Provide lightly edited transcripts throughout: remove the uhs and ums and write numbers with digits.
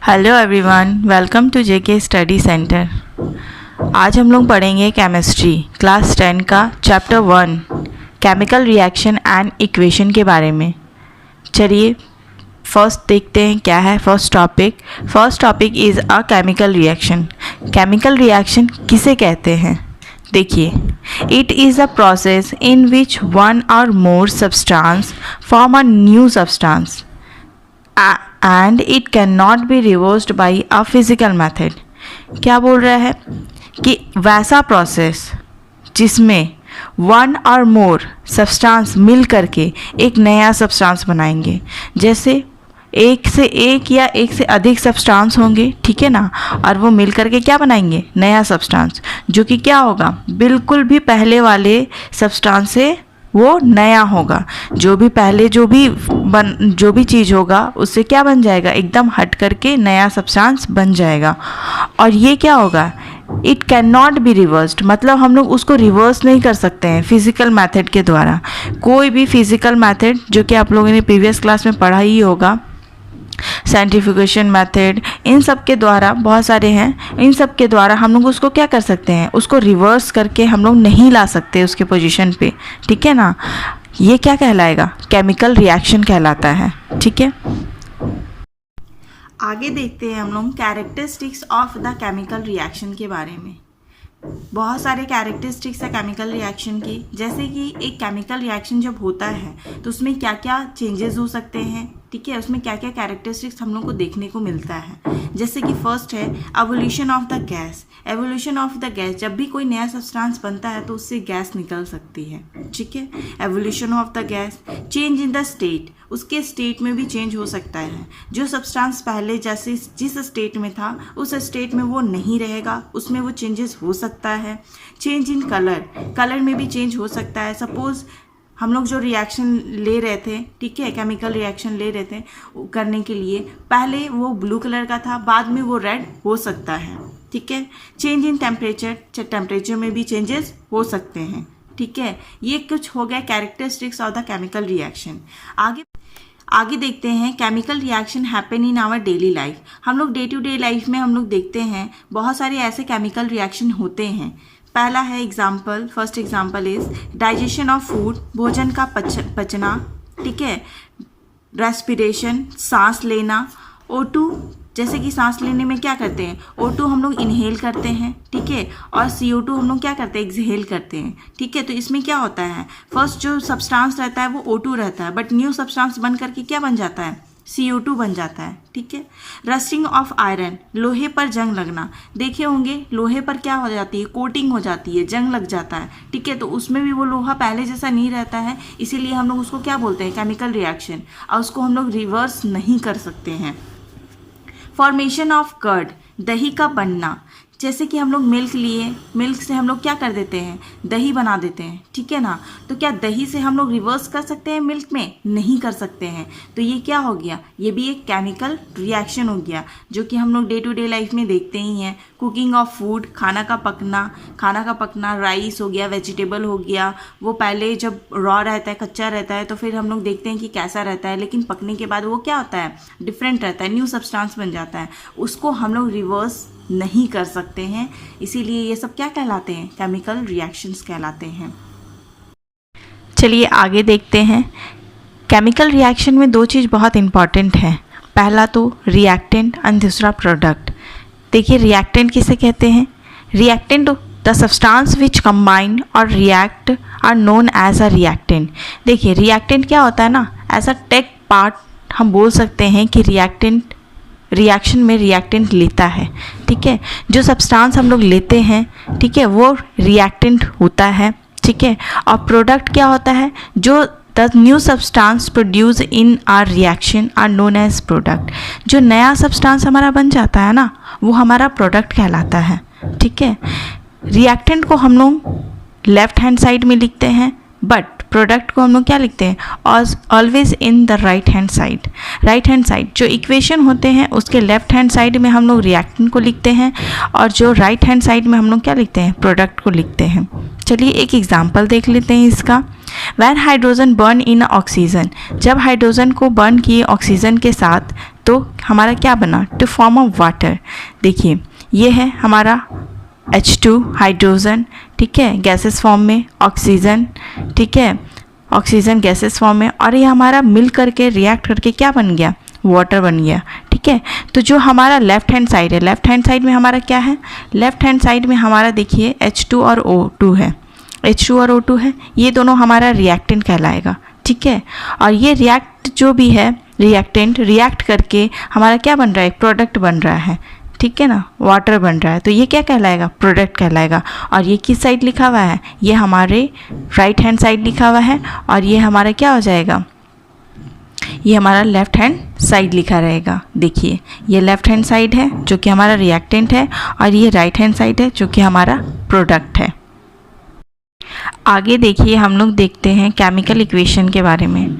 Hello everyone, welcome to JK study centre. आज हम लोग पढ़ेंगे केमिस्ट्री क्लास 10 का chapter 1 chemical reaction and equation के बारे में। चलिए फर्स्ट देखते हैं क्या है first topic is a chemical reaction. Chemical reaction किसे कहते हैं? देखिए, it is a process in which one or more substance form a new substance and it cannot be reversed by a physical method। क्या बोल रहा है कि वैसा प्रोसेस जिसमें वन और मोर सब्सटेंस मिल करके एक नया सब्सटेंस बनाएंगे। जैसे एक से एक या एक से अधिक सब्सटेंस होंगे, ठीक है ना, और वो मिल करके क्या बनाएंगे? नया सब्सटेंस, जो कि क्या होगा? बिल्कुल भी पहले वाले सब्सटेंस से वो नया होगा। जो भी पहले जो भी चीज़ होगा उससे क्या बन जाएगा? एकदम हट करके नया सब्सटेंस बन जाएगा। और ये क्या होगा? It can not be reversed, मतलब हम लोग उसको रिवर्स नहीं कर सकते हैं फिज़िकल मेथड के द्वारा। कोई भी फिज़िकल मेथड जो कि आप लोगों ने प्रीवियस क्लास में पढ़ा ही होगा, सेंट्रीफ्यूगेशन मेथड, इन सब के द्वारा, बहुत सारे हैं, इन सब के द्वारा हम लोग उसको क्या कर सकते हैं? उसको रिवर्स करके हम लोग नहीं ला सकते उसके पोजीशन पे, ठीक है ना। ये क्या कहलाएगा? केमिकल रिएक्शन कहलाता है, ठीक है। आगे देखते हैं हम लोग characteristics of the chemical reaction के बारे में। बहुत सारे कैरेक्टरिस्टिक्स है केमिकल रिएक्शन की। जैसे कि एक केमिकल रिएक्शन जब होता है तो उसमें क्या क्या चेंजेस हो सकते हैं, ठीक है, उसमें क्या क्या कैरेक्टरिस्टिक्स हम लोग को देखने को मिलता है। जैसे कि फर्स्ट है evolution of the gas. Evolution of the gas, जब भी कोई नया सब्सटेंस बनता है तो उससे गैस निकल सकती है, ठीक है। Evolution of the gas. Change in the state, उसके स्टेट में भी चेंज हो सकता है। जो सब्सटेंस पहले जैसे जिस स्टेट में था उस स्टेट में वो नहीं रहेगा, उसमें वो चेंजेस हो सकता है। चेंज इन कलर, कलर में भी चेंज हो सकता है। सपोज हम लोग जो रिएक्शन ले रहे थे, ठीक है, केमिकल रिएक्शन ले रहे थे करने के लिए, पहले वो ब्लू कलर का था, बाद में वो रेड हो सकता है, ठीक है। चेंज इन टेम्परेचर, टेम्परेचर में भी चेंजेस हो सकते हैं, ठीक है। ये कुछ हो गया characteristics of the chemical reaction. आगे देखते हैं chemical reaction happen in our daily life. हम लोग डे टू डे लाइफ में हम लोग देखते हैं बहुत सारे ऐसे केमिकल रिएक्शन होते हैं। पहला है example, first example is digestion of food, भोजन का पचना, ठीक है। रेस्पिरेशन, सांस लेना। O2, जैसे कि सांस लेने में क्या करते हैं? O2 हम लोग इनहेल करते हैं, ठीक है, और CO2 हम लोग क्या करते हैं? एक्सहेल करते हैं, ठीक है। तो इसमें क्या होता है? फर्स्ट जो सब्सटेंस रहता है वो O2 रहता है, बट न्यू सब्सटेंस बन करके क्या बन जाता है? CO2 बन जाता है, ठीक है। रस्टिंग ऑफ आयरन, लोहे पर जंग लगना। देखे होंगे लोहे पर क्या हो जाती है? कोटिंग हो जाती है, जंग लग जाता है, ठीक है। तो उसमें भी वो लोहा पहले जैसा नहीं रहता है, इसीलिए हम लोग उसको क्या बोलते हैं? केमिकल रिएक्शन, और उसको हम लोग रिवर्स नहीं कर सकते हैं। फॉर्मेशन ऑफ कर्ड, दही का बनना। जैसे कि हम लोग मिल्क लिए, मिल्क से हम लोग क्या कर देते हैं? दही बना देते हैं, ठीक है ना। तो क्या दही से हम लोग रिवर्स कर सकते हैं मिल्क में? नहीं कर सकते हैं। तो ये क्या हो गया? ये भी एक केमिकल रिएक्शन हो गया, जो कि हम लोग डे टू डे लाइफ में देखते ही हैं। कुकिंग ऑफ फूड, खाना का पकना, राइस हो गया, वेजिटेबल हो गया, वो पहले जब रॉ रहता है, कच्चा रहता है, तो फिर हम लोग देखते हैं कि कैसा रहता है, लेकिन पकने के बाद वो क्या होता है? डिफरेंट रहता है, न्यू सब्सटेंस बन जाता है। उसको हम लोग रिवर्स नहीं कर सकते हैं, इसीलिए ये सब क्या कहलाते हैं? केमिकल रिएक्शंस कहलाते हैं। चलिए आगे देखते हैं। केमिकल रिएक्शन में दो चीज़ बहुत इंपॉर्टेंट है। पहला तो रिएक्टेंट और दूसरा प्रोडक्ट। देखिए रिएक्टेंट किसे कहते हैं? Reactant the substance which combine और react are known as a reactant. देखिए रिएक्टेंट क्या होता है ना, ऐसा टेक पार्ट हम बोल सकते हैं कि रिएक्शन में रिएक्टेंट लेता है, ठीक है। जो सब्सटेंस हम लोग लेते हैं, ठीक है, वो रिएक्टेंट होता है, ठीक है। और प्रोडक्ट क्या होता है? जो the new substance produce in our reaction are known as product. जो नया सब्सटेंस हमारा बन जाता है ना, वो हमारा प्रोडक्ट कहलाता है, ठीक है। रिएक्टेंट को हम लोग लेफ्ट हैंड साइड में लिखते हैं, बट प्रोडक्ट को हम लोग क्या लिखते हैं? Always in the right hand side. Right hand side जो इक्वेशन होते हैं उसके लेफ्ट हैंड साइड में हम लोग रिएक्टेंट को लिखते हैं, और जो राइट हैंड साइड में हम लोग क्या लिखते हैं? प्रोडक्ट को लिखते हैं। चलिए एक एग्जाम्पल देख लेते हैं इसका। वैन हाइड्रोजन बर्न इन ऑक्सीजन, जब हाइड्रोजन को बर्न किए ऑक्सीजन के साथ, तो हमारा क्या बना, टू फॉर्म अ वाटर। देखिए ये है हमारा H2 हाइड्रोजन, ठीक है, गैसेस फॉर्म में, ऑक्सीजन, ठीक है, ऑक्सीजन गैसेस फॉर्म में, और ये हमारा मिल करके रिएक्ट करके क्या बन गया, वाटर बन गया, ठीक है। तो जो हमारा लेफ्ट हैंड साइड है, लेफ्ट हैंड साइड में हमारा क्या है, लेफ्ट हैंड साइड में हमारा देखिए H2 और O2 है, H2 और O2 है, ये दोनों हमारा रिएक्टेंट कहलाएगा, ठीक है। और ये रिएक्ट जो भी है रिएक्टेंट रिएक्ट करके हमारा क्या बन रहा है, एक प्रोडक्ट बन रहा है, ठीक है ना, वाटर बन रहा है, तो ये क्या कहलाएगा, प्रोडक्ट कहलाएगा। और ये किस साइड लिखा हुआ है, ये हमारे राइट हैंड साइड लिखा हुआ है, और ये हमारा क्या हो जाएगा, ये हमारा लेफ्ट हैंड साइड लिखा रहेगा। देखिए ये लेफ्ट हैंड साइड है जो कि हमारा रिएक्टेंट है, और ये राइट हैंड साइड है जो कि हमारा प्रोडक्ट है। आगे देखिए हम लोग देखते हैं केमिकल इक्वेशन के बारे में।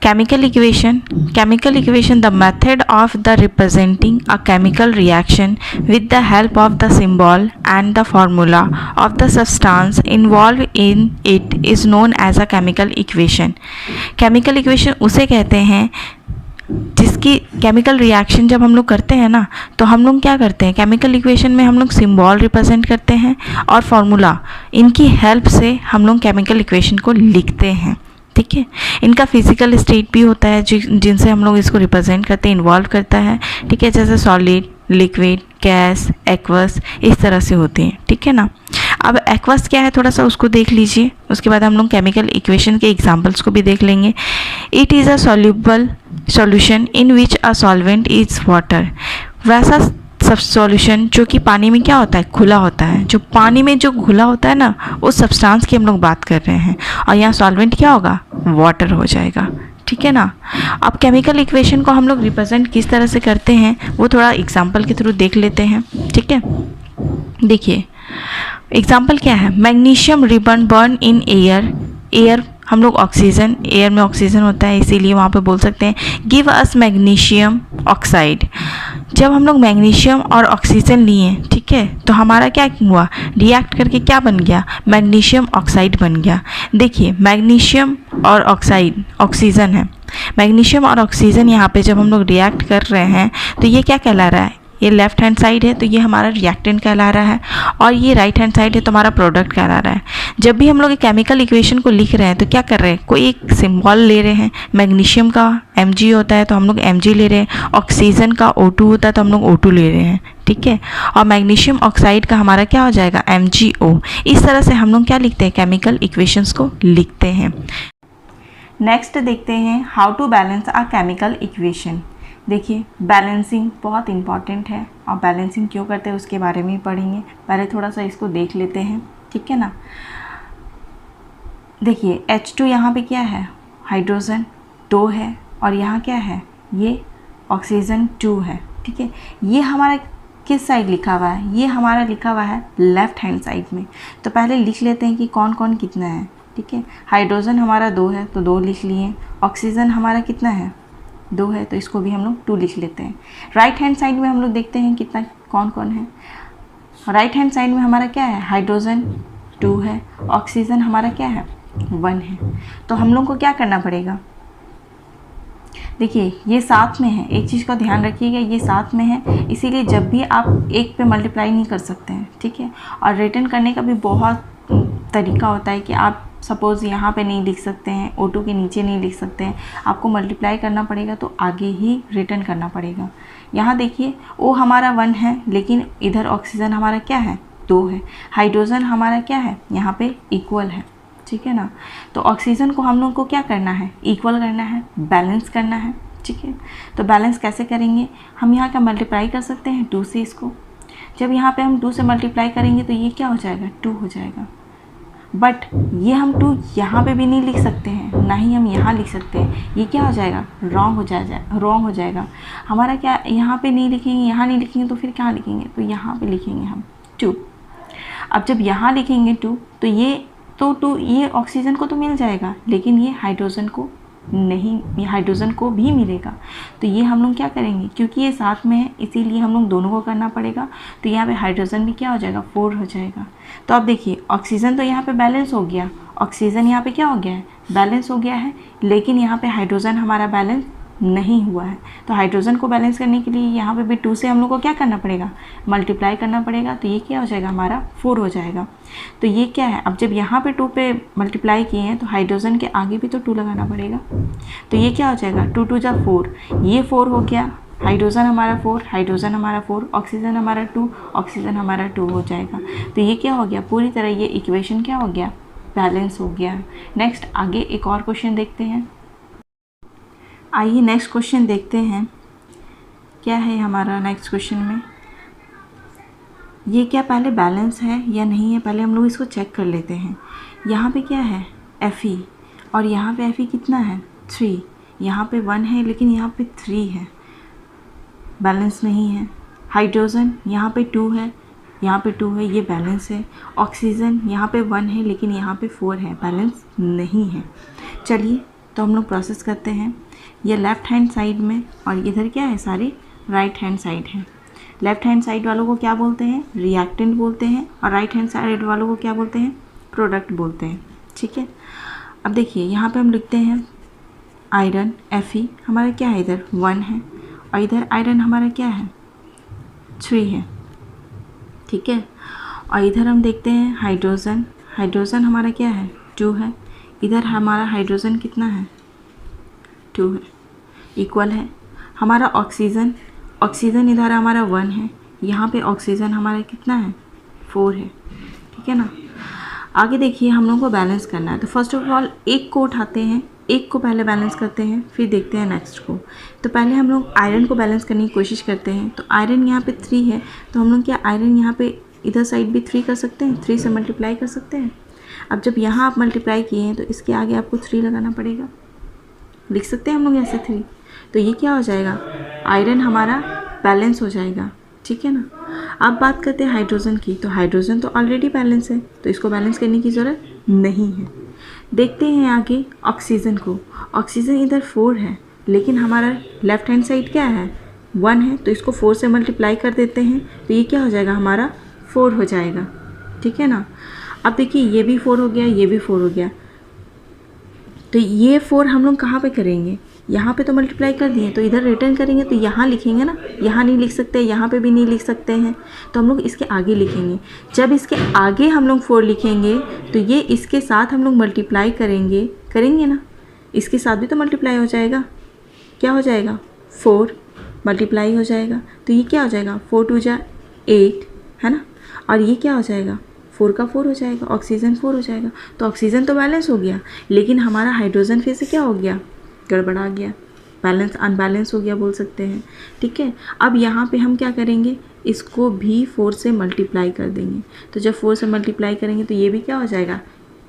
Chemical equation the method of the representing a chemical reaction with the help of the symbol and the formula of the substance involved in it is known as a chemical equation। Chemical equation उसे कहते हैं जिसकी chemical reaction जब हम लोग करते हैं ना, तो हम लोग क्या करते हैं, केमिकल इक्वेशन में हम लोग सिंबल रिप्रेजेंट करते हैं और फार्मूला, इनकी हेल्प से हम लोग केमिकल इक्वेशन को लिखते हैं, ठीक है। इनका फिजिकल स्टेट भी होता है जिनसे हम लोग इसको रिप्रेजेंट करते हैं, इन्वॉल्व करता है, ठीक है, जैसे सॉलिड, लिक्विड, गैस, एक्वस, इस तरह से होते हैं, ठीक है ना। अब एक्वस क्या है थोड़ा सा उसको देख लीजिए, उसके बाद हम लोग केमिकल इक्वेशन के एग्जांपल्स को भी देख लेंगे। It is a soluble solution in which a solvent is water. वैसा सब सॉल्यूशन जो कि पानी में क्या होता है, खुला होता है, जो पानी में जो घुला होता है ना, उस सब्सटेंस की हम लोग बात कर रहे हैं, और यहाँ सॉल्वेंट क्या होगा, वाटर हो जाएगा, ठीक है ना। अब केमिकल इक्वेशन को हम लोग रिप्रेजेंट किस तरह से करते हैं वो थोड़ा एग्जांपल के थ्रू देख लेते हैं, ठीक है। देखिए एग्जांपल क्या है, magnesium ribbon burn in air, air हम लोग ऑक्सीजन, एयर में ऑक्सीजन होता है इसीलिए वहाँ पे बोल सकते हैं गिव अस मैग्नीशियम ऑक्साइड। जब हम लोग मैग्नीशियम और ऑक्सीजन लिए, ठीक है, तो हमारा क्या हुआ, रिएक्ट करके क्या बन गया, मैग्नीशियम ऑक्साइड बन गया। देखिए मैग्नीशियम और ऑक्साइड ऑक्सीजन है, मैग्नीशियम और ऑक्सीजन यहाँ पे जब हम लोग रिएक्ट कर रहे हैं तो ये क्या कहला रहा है, ये लेफ्ट हैंड साइड है तो ये हमारा रिएक्टेंट कहला रहा है, और ये राइट हैंड साइड है तो हमारा प्रोडक्ट कहला रहा है। जब भी हम लोग केमिकल इक्वेशन को लिख रहे हैं तो क्या कर रहे हैं, कोई एक सिंबल ले रहे हैं, मैग्नीशियम का Mg होता है तो हम लोग Mg ले रहे हैं, ऑक्सीजन का O2 होता है तो हम लोग O2 ले रहे हैं, ठीक है, और मैग्नीशियम ऑक्साइड का हमारा क्या हो जाएगा, MgO। इस तरह से हम लोग क्या लिखते हैं, केमिकल इक्वेशंस को लिखते हैं। नेक्स्ट देखते हैं how to balance a chemical equation. देखिए बैलेंसिंग बहुत इंपॉर्टेंट है, और बैलेंसिंग क्यों करते हैं उसके बारे में ही पढ़ेंगे, पहले थोड़ा सा इसको देख लेते हैं, ठीक है ना। देखिए H2 यहाँ पे क्या है, हाइड्रोजन 2 है, और यहाँ क्या है, ये ऑक्सीजन 2 है, ठीक है। ये हमारा किस साइड लिखा हुआ है, ये हमारा लिखा हुआ है लेफ़्ट हैंड साइड में। तो पहले लिख लेते हैं कि कौन कौन कितना है, ठीक है। हाइड्रोजन हमारा 2 है तो 2 लिख लिए, ऑक्सीजन हमारा कितना है, 2 है तो इसको भी हम लोग 2 लिख लेते हैं। राइट हैंड साइड में हम लोग देखते हैं कितना कौन कौन है। राइट हैंड साइड में हमारा क्या है, हाइड्रोजन 2 है, ऑक्सीजन हमारा क्या है, 1 है। तो हम लोग को क्या करना पड़ेगा, देखिए ये साथ में है, एक चीज़ का ध्यान रखिएगा, ये साथ में है, इसीलिए जब भी आप एक पे मल्टीप्लाई नहीं कर सकते हैं, ठीक है। और रिटर्न करने का भी बहुत तरीका होता है कि आप सपोज़ यहाँ पे नहीं लिख सकते हैं, O2 के नीचे नहीं लिख सकते हैं, आपको मल्टीप्लाई करना पड़ेगा तो आगे ही रिटर्न करना पड़ेगा। यहाँ देखिए O हमारा 1 है, लेकिन इधर ऑक्सीजन हमारा क्या है, 2 है, हाइड्रोजन हमारा क्या है, यहाँ पे इक्वल है, ठीक है ना। तो ऑक्सीजन को हम लोग को क्या करना है, इक्वल करना है, बैलेंस करना है, ठीक है। तो बैलेंस कैसे करेंगे, हम यहाँ का मल्टीप्लाई कर सकते हैं 2 से इसको। जब यहाँ पे हम 2 से मल्टीप्लाई करेंगे तो ये क्या हो जाएगा, 2 हो जाएगा। बट ये हम 2 यहाँ पे भी नहीं लिख सकते हैं, ना ही हम यहाँ लिख सकते हैं, ये क्या हो जाएगा, रॉन्ग हो जाएगा। हमारा क्या, यहाँ पे नहीं लिखेंगे, यहाँ नहीं लिखेंगे तो फिर क्या लिखेंगे, तो यहाँ पे लिखेंगे हम 2। अब जब यहाँ लिखेंगे 2 तो ये 2 ये ऑक्सीजन को तो मिल जाएगा, लेकिन ये हाइड्रोजन को नहीं, ये हाइड्रोजन को भी मिलेगा। तो ये हम लोग क्या करेंगे, क्योंकि ये साथ में है इसीलिए हम लोग दोनों को करना पड़ेगा। तो यहाँ पे हाइड्रोजन भी क्या हो जाएगा, 4 हो जाएगा। तो अब देखिए ऑक्सीजन तो यहाँ पे बैलेंस हो गया, ऑक्सीजन यहाँ पे क्या हो गया है, बैलेंस हो गया है, लेकिन यहाँ पे हाइड्रोजन हमारा बैलेंस नहीं हुआ है। तो हाइड्रोजन को बैलेंस करने के लिए यहाँ पे भी 2 से हम लोग को क्या करना पड़ेगा, मल्टीप्लाई करना पड़ेगा। तो ये क्या हो जाएगा, हमारा 4 हो जाएगा। तो ये क्या है, अब जब यहाँ पे 2 पे मल्टीप्लाई किए हैं तो हाइड्रोजन के आगे भी तो 2 लगाना पड़ेगा। तो ये क्या हो जाएगा, 2 2 जा 4, ये 4 हो गया, हाइड्रोजन हमारा 4, हाइड्रोजन हमारा 4, ऑक्सीजन हमारा 2, ऑक्सीजन हमारा 2 हो जाएगा। तो ये क्या हो गया, पूरी तरह ये इक्वेशन क्या हो गया, बैलेंस हो गया। नेक्स्ट आगे एक और क्वेश्चन देखते हैं। आइए नेक्स्ट क्वेश्चन देखते हैं, क्या है हमारा नेक्स्ट क्वेश्चन में। ये क्या पहले बैलेंस है या नहीं है, पहले हम लोग इसको चेक कर लेते हैं। यहाँ पे क्या है, Fe, और यहाँ पे Fe कितना है, 3, यहाँ पे 1 है लेकिन यहाँ पे 3 है, बैलेंस नहीं है। हाइड्रोजन यहाँ पे 2 है, यहाँ पे 2 है, ये बैलेंस है। ऑक्सीजन यहाँ पे 1 है लेकिन यहाँ पे 4 है, बैलेंस नहीं है। चलिए तो हम लोग प्रोसेस करते हैं। ये लेफ़्ट हैंड साइड में और इधर क्या है, सारी राइट हैंड साइड है। लेफ़्ट हैंड साइड वालों को क्या बोलते हैं, रिएक्टेंट बोलते हैं, और राइट हैंड साइड वालों को क्या बोलते हैं, प्रोडक्ट बोलते हैं। ठीक है, अब देखिए यहाँ पे हम लिखते हैं आयरन Fe हमारा क्या है, इधर 1 है, और इधर आयरन हमारा क्या है, 3 है। ठीक है, और इधर हम देखते हैं हाइड्रोजन, हाइड्रोजन हमारा क्या है, 2 है, इधर हमारा हाइड्रोजन कितना है, 2 है, इक्वल है। हमारा ऑक्सीजन, ऑक्सीजन इधर हमारा 1 है, यहाँ पे ऑक्सीजन हमारा कितना है, 4 है। ठीक है ना, आगे देखिए हम लोगों को बैलेंस करना है। तो फर्स्ट ऑफ ऑल एक को उठाते हैं, एक को पहले बैलेंस करते हैं, फिर देखते हैं नेक्स्ट को। तो पहले हम लोग आयरन को बैलेंस करने की कोशिश करते हैं। तो आयरन यहाँ पे 3 है, तो हम लोग क्या आयरन यहाँ पे इधर साइड भी 3 कर सकते हैं, 3 से मल्टीप्लाई कर सकते हैं। अब जब यहाँ आप मल्टीप्लाई किए हैं तो इसके आगे आपको 3 लगाना पड़ेगा, लिख सकते हैं हम लोग ऐसे 3। तो ये क्या हो जाएगा, आयरन हमारा बैलेंस हो जाएगा। ठीक है ना, अब बात करते हैं हाइड्रोजन की। तो हाइड्रोजन तो ऑलरेडी बैलेंस है, तो इसको बैलेंस करने की ज़रूरत नहीं है। देखते हैं आगे ऑक्सीजन को। ऑक्सीजन इधर 4 है लेकिन हमारा लेफ़्ट हैंड साइड क्या है, 1 है, तो इसको 4 से मल्टीप्लाई कर देते हैं। तो ये क्या हो जाएगा, हमारा 4 हो जाएगा। ठीक है ना, अब देखिए ये भी 4 हो गया, ये भी 4 हो गया। तो ये 4 हम लोग कहाँ पे करेंगे, यहाँ पे तो मल्टीप्लाई कर दिए, तो इधर रिटर्न करेंगे तो यहाँ लिखेंगे ना, यहाँ नहीं लिख सकते, यहाँ पे भी नहीं लिख सकते हैं, तो हम लोग इसके आगे लिखेंगे। जब इसके आगे हम लोग 4 लिखेंगे तो ये इसके साथ हम लोग मल्टीप्लाई करेंगे ना, इसके साथ भी तो मल्टीप्लाई हो जाएगा। क्या हो जाएगा, 4 मल्टीप्लाई हो जाएगा। तो ये क्या हो जाएगा, 4 2 जा 8 है ना, और ये क्या हो जाएगा, 4 का 4 हो जाएगा, ऑक्सीजन 4 हो जाएगा। तो ऑक्सीजन तो बैलेंस हो गया, लेकिन हमारा हाइड्रोजन फिर से क्या हो गया, गड़बड़ा गया, बैलेंस अनबैलेंस हो गया बोल सकते हैं। ठीक है, अब यहाँ पे हम क्या करेंगे, इसको भी 4 से मल्टीप्लाई कर देंगे। तो जब 4 से मल्टीप्लाई करेंगे तो ये भी क्या हो जाएगा,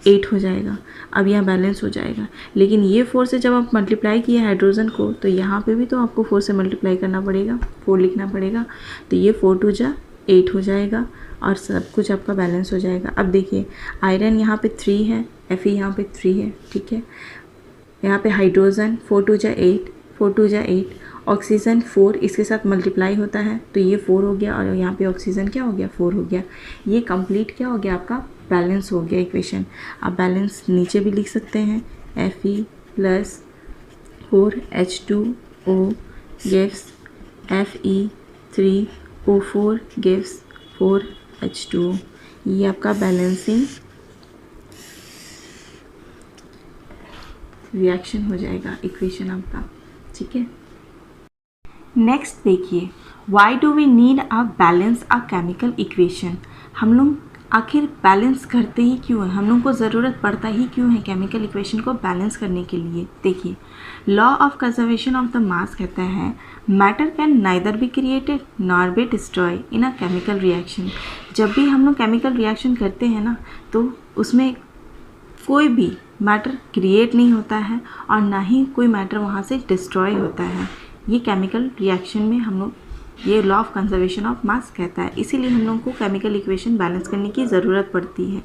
8 हो जाएगा। अब यहाँ बैलेंस हो जाएगा, लेकिन ये 4 से जब आप मल्टीप्लाई किए हाइड्रोजन को तो यहाँ पे भी तो आपको 4 से मल्टीप्लाई करना पड़ेगा, 4 लिखना पड़ेगा। तो ये 4 2 जा 8 हो जाएगा और सब कुछ आपका बैलेंस हो जाएगा। अब देखिए आयरन यहाँ पे 3 है, Fe यहाँ पे 3 है। ठीक है, यहाँ पे हाइड्रोजन 4 2 जा 8, 4 2 जा 8, ऑक्सीजन 4 इसके साथ मल्टीप्लाई होता है तो ये 4 हो गया, और यहाँ पे ऑक्सीजन क्या हो गया, 4 हो गया। ये कंप्लीट क्या हो गया, आपका बैलेंस हो गया इक्वेशन। आप बैलेंस नीचे भी लिख सकते हैं, Fe + 4H2O gives Fe3O4 gives 4H2O। ये आपका बैलेंसिंग रिएक्शन हो जाएगा, इक्वेशन आपका। ठीक है, नेक्स्ट देखिए, why do we need a balance a chemical equation. हम लोग आखिर बैलेंस करते ही क्यों हैं, हम लोग को ज़रूरत पड़ता ही क्यों है केमिकल इक्वेशन को बैलेंस करने के लिए। देखिए, law of conservation of the mass कहता है matter can neither be created nor be destroy in a chemical reaction. जब भी हम लोग केमिकल रिएक्शन करते हैं ना, तो उसमें कोई भी मैटर क्रिएट नहीं होता है और ना ही कोई मैटर वहाँ से डिस्ट्रॉय होता है। ये केमिकल रिएक्शन में हम लोग, ये law of conservation of mass कहता है। इसीलिए हम लोग को केमिकल इक्वेशन बैलेंस करने की ज़रूरत पड़ती है।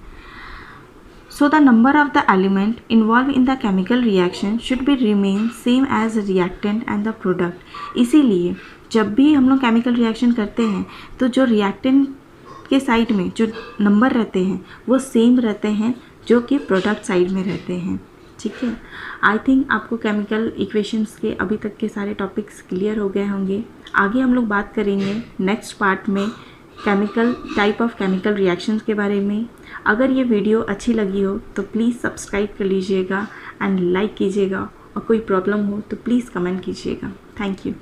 So the number of the element involve in the chemical reaction should be remain same as reactant and the product. इसीलिए जब भी हम लोग केमिकल रिएक्शन करते हैं तो जो रिएक्टेंट के साइड में जो नंबर रहते हैं वो सेम रहते हैं जो कि प्रोडक्ट साइड में रहते हैं। ठीक है। आई थिंक आपको केमिकल इक्वेशंस के अभी तक के सारे टॉपिक्स क्लियर हो गए होंगे। आगे हम लोग बात करेंगे नेक्स्ट पार्ट में chemical type of chemical reactions के बारे में। अगर ये वीडियो अच्छी लगी हो तो प्लीज़ सब्सक्राइब कर लीजिएगा एंड लाइक कीजिएगा, और कोई प्रॉब्लम हो तो प्लीज़ कमेंट कीजिएगा। Thank you.